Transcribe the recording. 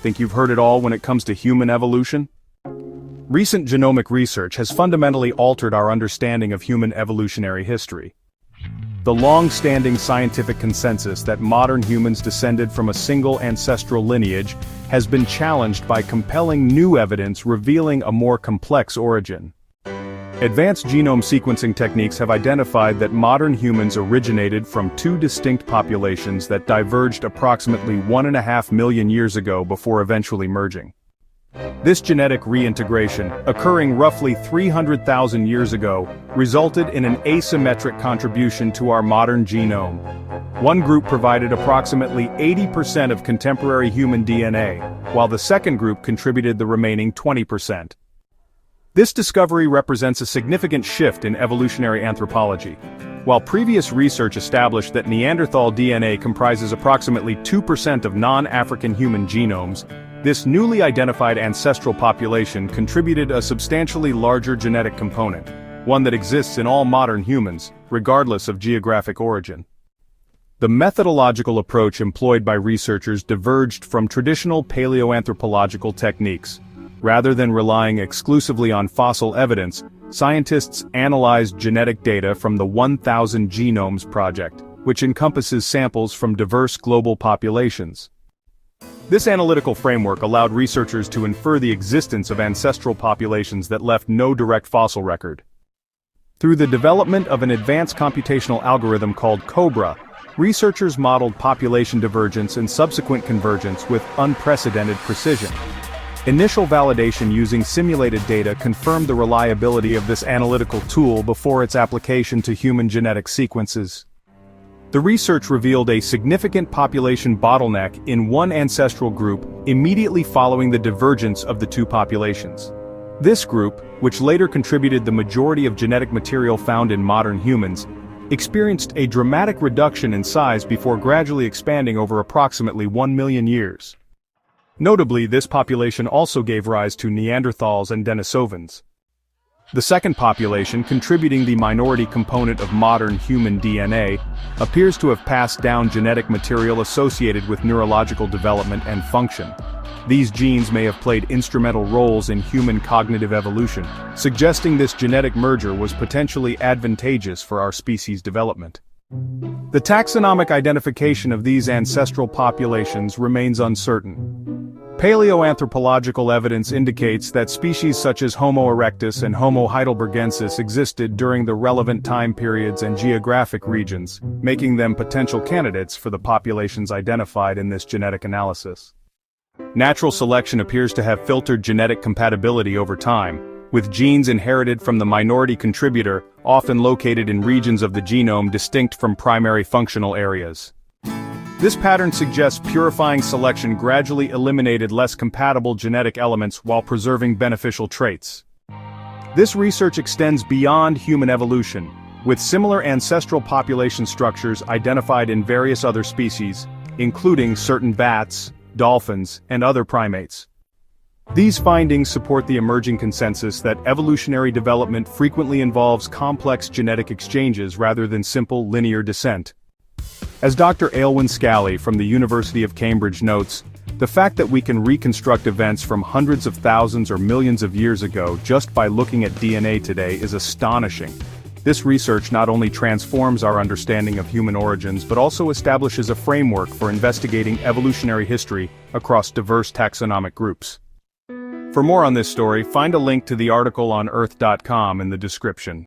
Think you've heard it all when it comes to human evolution? Recent genomic research has fundamentally altered our understanding of human evolutionary history. The long-standing scientific consensus that modern humans descended from a single ancestral lineage has been challenged by compelling new evidence revealing a more complex origin. Advanced genome sequencing techniques have identified that modern humans originated from two distinct populations that diverged approximately 1.5 million years ago before eventually merging. This genetic reintegration, occurring roughly 300,000 years ago, resulted in an asymmetric contribution to our modern genome. One group provided approximately 80% of contemporary human DNA, while the second group contributed the remaining 20%. This discovery represents a significant shift in evolutionary anthropology. While previous research established that Neanderthal DNA comprises approximately 2% of non-African human genomes, this newly identified ancestral population contributed a substantially larger genetic component, one that exists in all modern humans, regardless of geographic origin. The methodological approach employed by researchers diverged from traditional paleoanthropological techniques. Rather than relying exclusively on fossil evidence, scientists analyzed genetic data from the 1000 Genomes Project, which encompasses samples from diverse global populations. This analytical framework allowed researchers to infer the existence of ancestral populations that left no direct fossil record. Through the development of an advanced computational algorithm called cobraa, researchers modeled population divergence and subsequent convergence with unprecedented precision. Initial validation using simulated data confirmed the reliability of this analytical tool before its application to human genetic sequences. The research revealed a significant population bottleneck in one ancestral group immediately following the divergence of the two populations. This group, which later contributed the majority of genetic material found in modern humans, experienced a dramatic reduction in size before gradually expanding over approximately 1 million years. Notably, this population also gave rise to Neanderthals and Denisovans. The second population, contributing the minority component of modern human DNA, appears to have passed down genetic material associated with neurological development and function. These genes may have played instrumental roles in human cognitive evolution, suggesting this genetic merger was potentially advantageous for our species' development. The taxonomic identification of these ancestral populations remains uncertain. Paleoanthropological evidence indicates that species such as Homo erectus and Homo heidelbergensis existed during the relevant time periods and geographic regions, making them potential candidates for the populations identified in this genetic analysis. Natural selection appears to have filtered genetic compatibility over time, with genes inherited from the minority contributor often located in regions of the genome distinct from primary functional areas. This pattern suggests purifying selection gradually eliminated less compatible genetic elements while preserving beneficial traits. This research extends beyond human evolution, with similar ancestral population structures identified in various other species, including certain bats, dolphins, and other primates. These findings support the emerging consensus that evolutionary development frequently involves complex genetic exchanges rather than simple linear descent. As Dr. Aylwin Scally from the University of Cambridge notes, the fact that we can reconstruct events from hundreds of thousands or millions of years ago just by looking at DNA today is astonishing. This research not only transforms our understanding of human origins but also establishes a framework for investigating evolutionary history across diverse taxonomic groups. For more on this story, find a link to the article on Earth.com in the description.